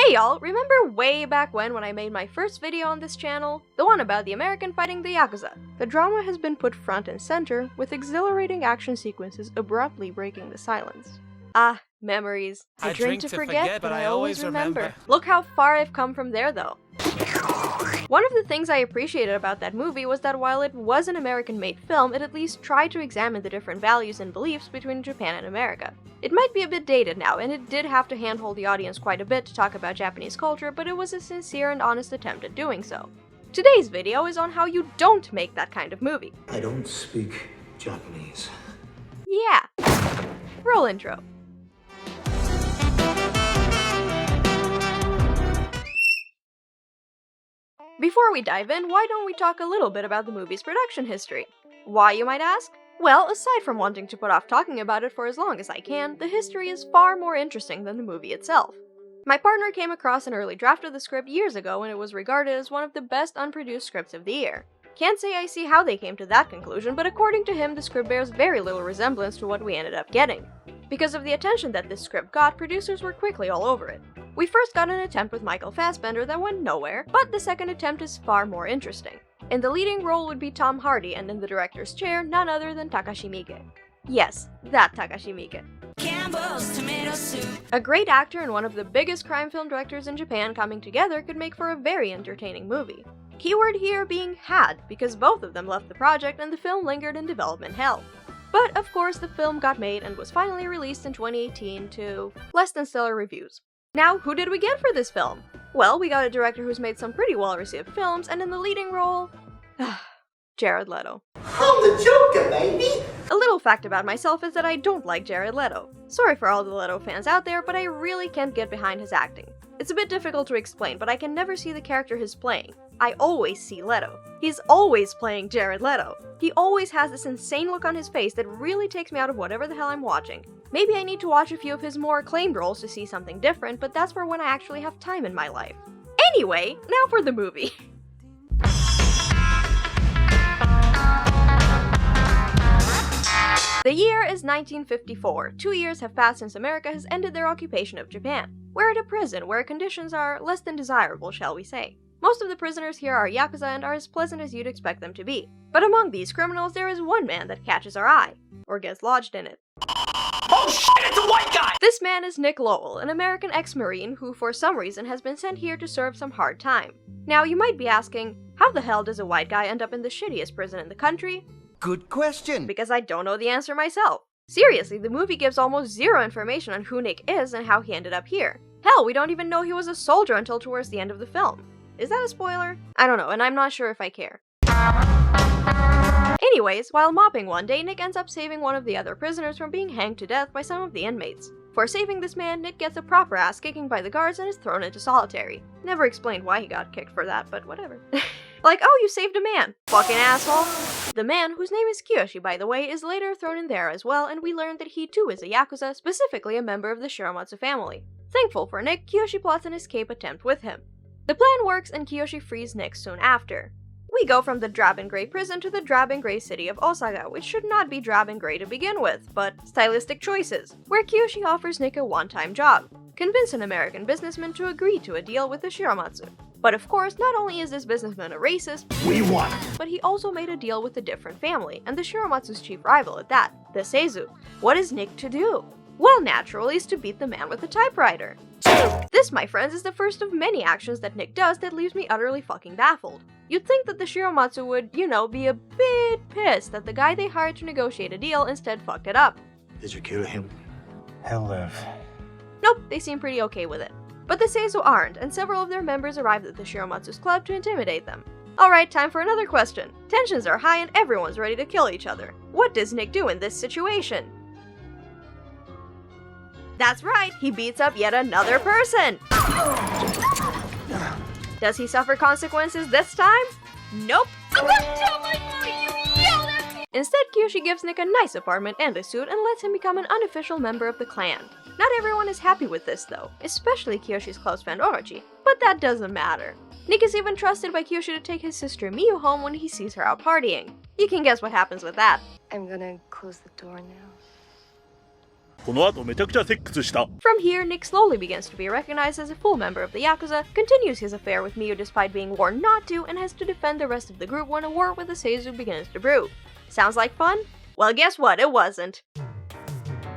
Hey y'all, remember way back when I made my first video on this channel? The one about the American fighting the Yakuza. The drama has been put front and center, with exhilarating action sequences abruptly breaking the silence. Ah, memories. I drink to forget, but I always remember. Look how far I've come from there though. One of the things I appreciated about that movie was that while it was an American-made film, it at least tried to examine the different values and beliefs between Japan and America. It might be a bit dated now, and it did have to handhold the audience quite a bit to talk about Japanese culture, but it was a sincere and honest attempt at doing so. Today's video is on how you don't make that kind of movie. I don't speak Japanese. Yeah. Roll intro. Before we dive in, why don't we talk a little bit about the movie's production history? Why, you might ask? Well, aside from wanting to put off talking about it for as long as I can, the history is far more interesting than the movie itself. My partner came across an early draft of the script years ago and it was regarded as one of the best unproduced scripts of the year. Can't say I see how they came to that conclusion, but according to him, the script bears very little resemblance to what we ended up getting. Because of the attention that this script got, producers were quickly all over it. We first got an attempt with Michael Fassbender that went nowhere, but the second attempt is far more interesting. In the leading role would be Tom Hardy, and in the director's chair, none other than Takashi Miike. Yes, that Takashi Miike. Campbell's tomato soup. A great actor and one of the biggest crime film directors in Japan coming together could make for a very entertaining movie. Keyword here being had, because both of them left the project and the film lingered in development hell. But of course the film got made and was finally released in 2018 to less than stellar reviews. Now, who did we get for this film? Well, we got a director who's made some pretty well-received films, and in the leading role, Jared Leto. I'm the Joker, baby! A little fact about myself is that I don't like Jared Leto. Sorry for all the Leto fans out there, but I really can't get behind his acting. It's a bit difficult to explain, but I can never see the character he's playing. I always see Leto. He's always playing Jared Leto. He always has this insane look on his face that really takes me out of whatever the hell I'm watching. Maybe I need to watch a few of his more acclaimed roles to see something different, but that's for when I actually have time in my life. Anyway, now for the movie. The year is 1954. 2 years have passed since America has ended their occupation of Japan. We're at a prison where conditions are less than desirable, shall we say. Most of the prisoners here are Yakuza and are as pleasant as you'd expect them to be. But among these criminals, there is one man that catches our eye, or gets lodged in it. Oh shit, it's a white guy! This man is Nick Lowell, an American ex-Marine who for some reason has been sent here to serve some hard time. Now you might be asking, how the hell does a white guy end up in the shittiest prison in the country? Good question! Because I don't know the answer myself. Seriously, the movie gives almost zero information on who Nick is and how he ended up here. Hell, we don't even know he was a soldier until towards the end of the film. Is that a spoiler? I don't know, and I'm not sure if I care. Anyways, while mopping one day, Nick ends up saving one of the other prisoners from being hanged to death by some of the inmates. For saving this man, Nick gets a proper ass kicking by the guards and is thrown into solitary. Never explained why he got kicked for that, but whatever. Like, oh, you saved a man! Fucking asshole! The man, whose name is Kiyoshi by the way, is later thrown in there as well, and we learn that he too is a Yakuza, specifically a member of the Shiromatsu family. Thankful for Nick, Kiyoshi plots an escape attempt with him. The plan works and Kiyoshi frees Nick soon after. We go from the drab and grey prison to the drab and grey city of Osaka, which should not be drab and grey to begin with, but stylistic choices, where Kiyoshi offers Nick a one-time job. Convince an American businessman to agree to a deal with the Shiromatsu. But of course, not only is this businessman a racist, We won! but he also made a deal with a different family, and the Shiromatsu's chief rival at that, the Seizu. What is Nick to do? Well, naturally, is to beat the man with the typewriter. This, my friends, is the first of many actions that Nick does that leaves me utterly fucking baffled. You'd think that the Shiromatsu would, you know, be a bit pissed that the guy they hired to negotiate a deal instead fucked it up. Did you kill him? He'll live. Nope, they seem pretty okay with it. But the Seizu aren't, and several of their members arrived at the Shiromatsu's club to intimidate them. Alright, time for another question. Tensions are high and everyone's ready to kill each other. What does Nick do in this situation? That's right, he beats up yet another person! Does he suffer consequences this time? Nope! Instead, Kiyoshi gives Nick a nice apartment and a suit and lets him become an unofficial member of the clan. Not everyone is happy with this though, especially Kiyoshi's close friend Orochi, but that doesn't matter. Nick is even trusted by Kiyoshi to take his sister Miyu home when he sees her out partying. You can guess what happens with that. I'm gonna close the door now. この後めちゃくちゃセックスした。 From here, Nick slowly begins to be recognized as a full member of the Yakuza, continues his affair with Miyu despite being warned not to, and has to defend the rest of the group when a war with the Seizu begins to brew. Sounds like fun? Well, guess what? It wasn't.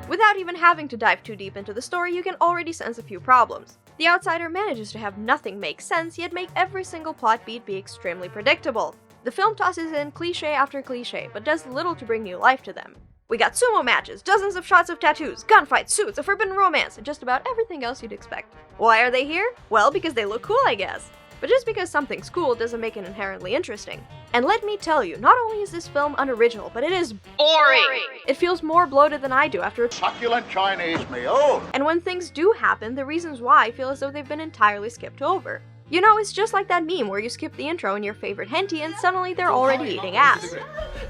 Without even having to dive too deep into the story, you can already sense a few problems. The outsider manages to have nothing make sense, yet make every single plot beat be extremely predictable. The film tosses in cliché after cliché, but does little to bring new life to them. We got sumo matches, dozens of shots of tattoos, gunfights, suits, a forbidden romance, and just about everything else you'd expect. Why are they here? Well, because they look cool, I guess. But just because something's cool doesn't make it inherently interesting. And let me tell you, not only is this film unoriginal, but it is boring! It feels more bloated than I do after a succulent Chinese meal. And when things do happen, the reasons why feel as though they've been entirely skipped over. You know, it's just like that meme where you skip the intro in your favorite hentai and suddenly they're already eating ass.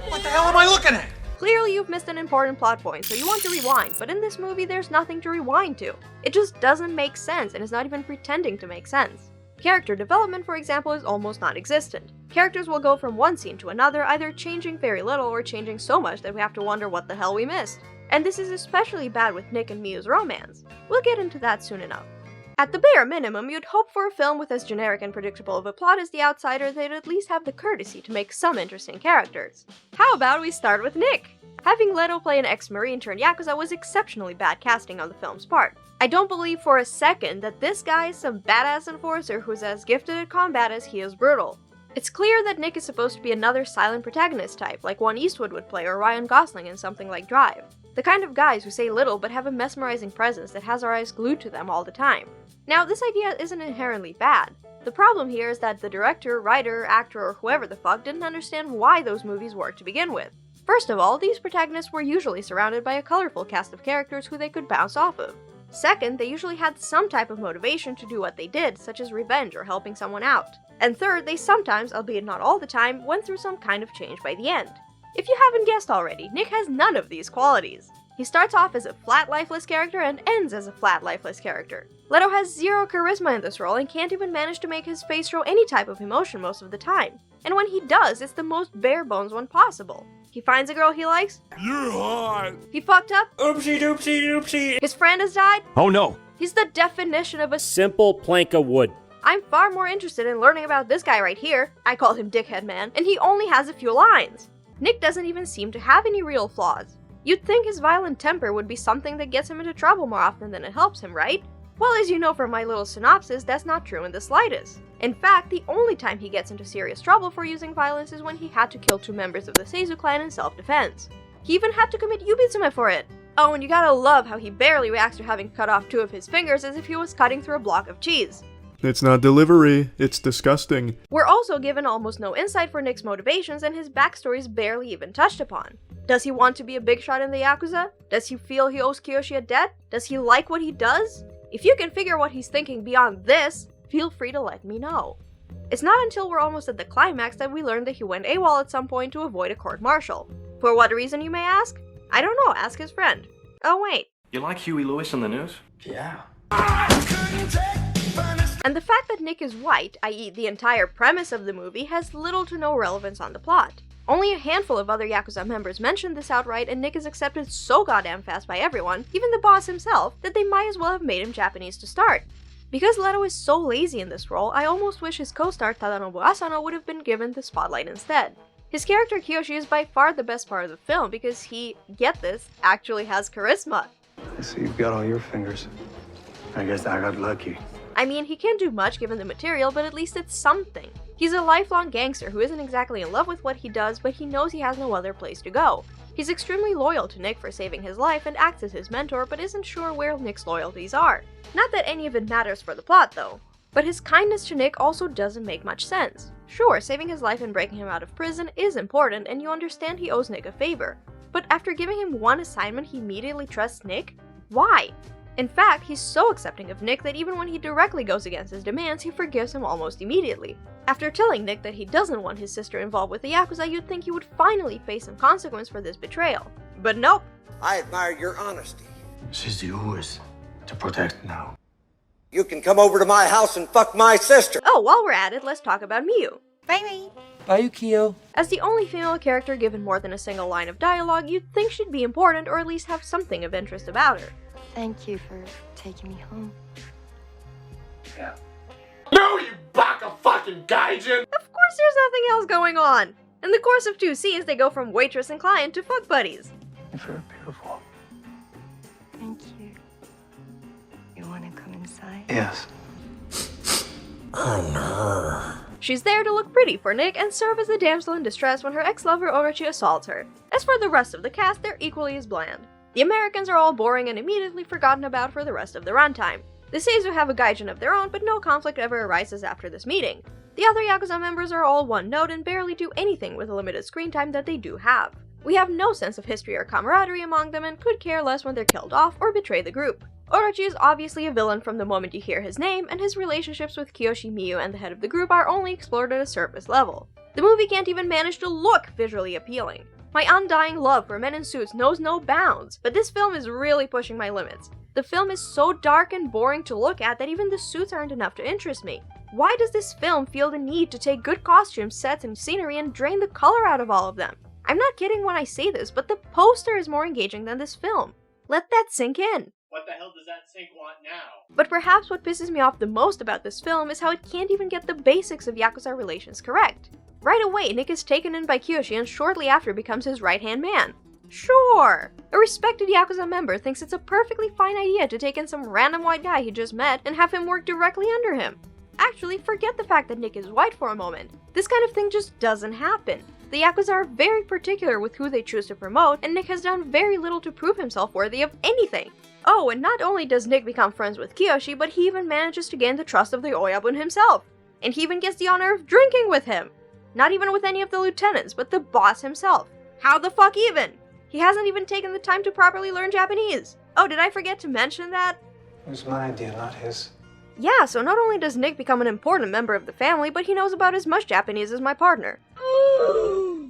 What the hell am I looking at? Clearly you've missed an important plot point, so you want to rewind, but in this movie there's nothing to rewind to. It just doesn't make sense and is not even pretending to make sense. Character development, for example, is almost non-existent. Characters will go from one scene to another, either changing very little or changing so much that we have to wonder what the hell we missed. And this is especially bad with Nick and Miyu's romance. We'll get into that soon enough. At the bare minimum, you'd hope for a film with as generic and predictable of a plot as The Outsider, they'd at least have the courtesy to make some interesting characters. How about we start with Nick? Having Leto play an ex-Marine turned Yakuza was exceptionally bad casting on the film's part. I don't believe for a second that this guy is some badass enforcer who's as gifted at combat as he is brutal. It's clear that Nick is supposed to be another silent protagonist type, like one Eastwood would play or Ryan Gosling in something like Drive. The kind of guys who say little but have a mesmerizing presence that has our eyes glued to them all the time. Now, this idea isn't inherently bad. The problem here is that the director, writer, actor, or whoever the fuck didn't understand why those movies worked to begin with. First of all, these protagonists were usually surrounded by a colorful cast of characters who they could bounce off of. Second, they usually had some type of motivation to do what they did, such as revenge or helping someone out. And third, they sometimes, albeit not all the time, went through some kind of change by the end. If you haven't guessed already, Nick has none of these qualities. He starts off as a flat, lifeless character and ends as a flat, lifeless character. Leto has zero charisma in this role and can't even manage to make his face show any type of emotion most of the time. And when he does, it's the most bare-bones one possible. He finds a girl he likes. You're hot. He fucked up. Oopsie doopsie doopsie. His friend has died. Oh no. He's the definition of a Simple plank of wood. I'm far more interested in learning about this guy right here. I call him Dickhead Man, and he only has a few lines. Nick doesn't even seem to have any real flaws. You'd think his violent temper would be something that gets him into trouble more often than it helps him, right? Well, as you know from my little synopsis, that's not true in the slightest. In fact, the only time he gets into serious trouble for using violence is when he had to kill 2 members of the Seizu clan in self-defense. He even had to commit yubitsume for it. Oh, and you gotta love how he barely reacts to having cut off 2 of his fingers as if he was cutting through a block of cheese. It's not delivery, it's disgusting. We're also given almost no insight for Nick's motivations, and his backstory is barely even touched upon. Does he want to be a big shot in the Yakuza? Does he feel he owes Kiyoshi a debt? Does he like what he does? If you can figure what he's thinking beyond this, feel free to let me know. It's not until we're almost at the climax that we learn that he went AWOL at some point to avoid a court-martial. For what reason, you may ask? I don't know, ask his friend. Oh wait. You like Huey Lewis in the news? Yeah. And the fact that Nick is white, i.e. the entire premise of the movie, has little to no relevance on the plot. Only a handful of other Yakuza members mentioned this outright, and Nick is accepted so goddamn fast by everyone, even the boss himself, that they might as well have made him Japanese to start. Because Leto is so lazy in this role, I almost wish his co-star Tadanobu Asano would have been given the spotlight instead. His character Kiyoshi is by far the best part of the film because he, get this, actually has charisma. I see you've got all your fingers. I guess I got lucky. I mean, he can't do much given the material, but at least it's something. He's a lifelong gangster who isn't exactly in love with what he does, but he knows he has no other place to go. He's extremely loyal to Nick for saving his life and acts as his mentor, but isn't sure where Nick's loyalties are. Not that any of it matters for the plot, though. But his kindness to Nick also doesn't make much sense. Sure, saving his life and breaking him out of prison is important, and you understand he owes Nick a favor. But after giving him one assignment, he immediately trusts Nick? Why? In fact, he's so accepting of Nick that even when he directly goes against his demands, he forgives him almost immediately. After telling Nick that he doesn't want his sister involved with the Yakuza, you'd think he would finally face some consequence for this betrayal. But nope. I admire your honesty. She's yours to protect now. You can come over to my house and fuck my sister. Oh, while we're at it, let's talk about Miyu. Bye-bye. Ayukio. As the only female character given more than a single line of dialogue, you'd think she'd be important or at least have something of interest about her. Thank you for taking me home. Yeah. No, you baka fucking gaijin! Of course there's nothing else going on! In the course of 2 scenes, they go from waitress and client to fuck buddies. You're very beautiful. Thank you. You want to come inside? Yes. She's there to look pretty for Nick and serve as the damsel in distress when her ex-lover Orochi assaults her. As for the rest of the cast, they're equally as bland. The Americans are all boring and immediately forgotten about for the rest of the runtime. The Seizu have a gaijin of their own, but no conflict ever arises after this meeting. The other Yakuza members are all one note and barely do anything with the limited screen time that they do have. We have no sense of history or camaraderie among them and could care less when they're killed off or betray the group. Orochi is obviously a villain from the moment you hear his name, and his relationships with Kiyoshi, Miyu, and the head of the group are only explored at a surface level. The movie can't even manage to look visually appealing. My undying love for men in suits knows no bounds, but this film is really pushing my limits. The film is so dark and boring to look at that even the suits aren't enough to interest me. Why does this film feel the need to take good costumes, sets, and scenery and drain the color out of all of them? I'm not kidding when I say this, but the poster is more engaging than this film. Let that sink in. What the hell does that sink want now? But perhaps what pisses me off the most about this film is how it can't even get the basics of Yakuza Relations correct. Right away, Nick is taken in by Kiyoshi and shortly after becomes his right-hand man. Sure! A respected Yakuza member thinks it's a perfectly fine idea to take in some random white guy he just met and have him work directly under him. Actually, forget the fact that Nick is white for a moment. This kind of thing just doesn't happen. The Yakuza are very particular with who they choose to promote, and Nick has done very little to prove himself worthy of anything. Oh, and not only does Nick become friends with Kiyoshi, but he even manages to gain the trust of the Oyabun himself. And he even gets the honor of drinking with him. Not even with any of the lieutenants, but the boss himself. How the fuck even? He hasn't even taken the time to properly learn Japanese. Oh, did I forget to mention that? It was my idea, not his. Yeah, so not only does Nick become an important member of the family, but he knows about as much Japanese as my partner.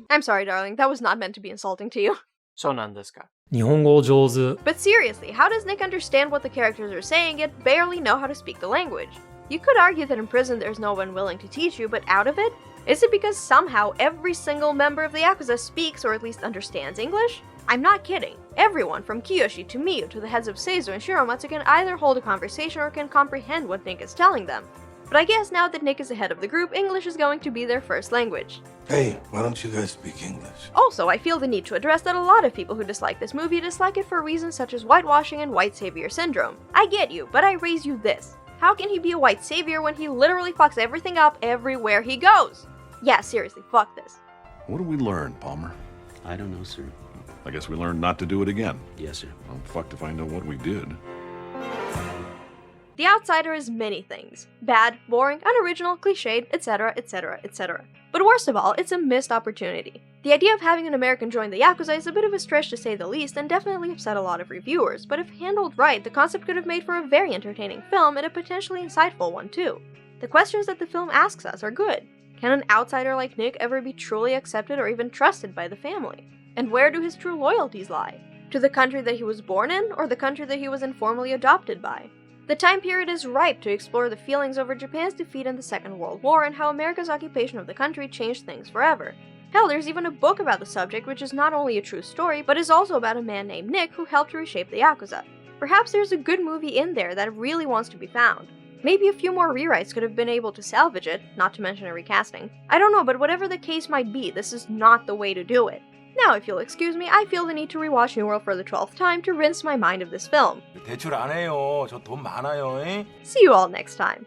I'm sorry, darling, that was not meant to be insulting to you. そうなんですか。日本語上手。 But seriously, how does Nick understand what the characters are saying yet barely know how to speak the language? You could argue that in prison there's no one willing to teach you, but out of it? Is it because somehow every single member of the Yakuza speaks or at least understands English? I'm not kidding. Everyone from Kiyoshi to Miyu to the heads of Seizu and Shiromatsu can either hold a conversation or can comprehend what Nick is telling them. But I guess now that Nick is the head of the group, English is going to be their first language. Hey, why don't you guys speak English? Also, I feel the need to address that a lot of people who dislike this movie dislike it for reasons such as whitewashing and white savior syndrome. I get you, but I raise you this. How can he be a white savior when he literally fucks everything up everywhere he goes? Yeah, seriously, fuck this. What did we learn, Palmer? I don't know, sir. I guess we learned not to do it again. Yes, sir. I'm fucked if I know what we did. The Outsider is many things. Bad, boring, unoriginal, cliched, etc, etc, etc. But worst of all, it's a missed opportunity. The idea of having an American join the Yakuza is a bit of a stretch to say the least and definitely upset a lot of reviewers, but if handled right, the concept could have made for a very entertaining film and a potentially insightful one too. The questions that the film asks us are good. Can an outsider like Nick ever be truly accepted or even trusted by the family? And where do his true loyalties lie? To the country that he was born in, or the country that he was informally adopted by? The time period is ripe to explore the feelings over Japan's defeat in the Second World War and how America's occupation of the country changed things forever. Hell, there's even a book about the subject which is not only a true story, but is also about a man named Nick who helped reshape the Yakuza. Perhaps there's a good movie in there that really wants to be found. Maybe a few more rewrites could have been able to salvage it, not to mention a recasting. I don't know, but whatever the case might be, this is not the way to do it. Now, if you'll excuse me, I feel the need to rewatch New World for the 12th time to rinse my mind of this film. 대출 안 해요. 저 돈 많아요. See you all next time.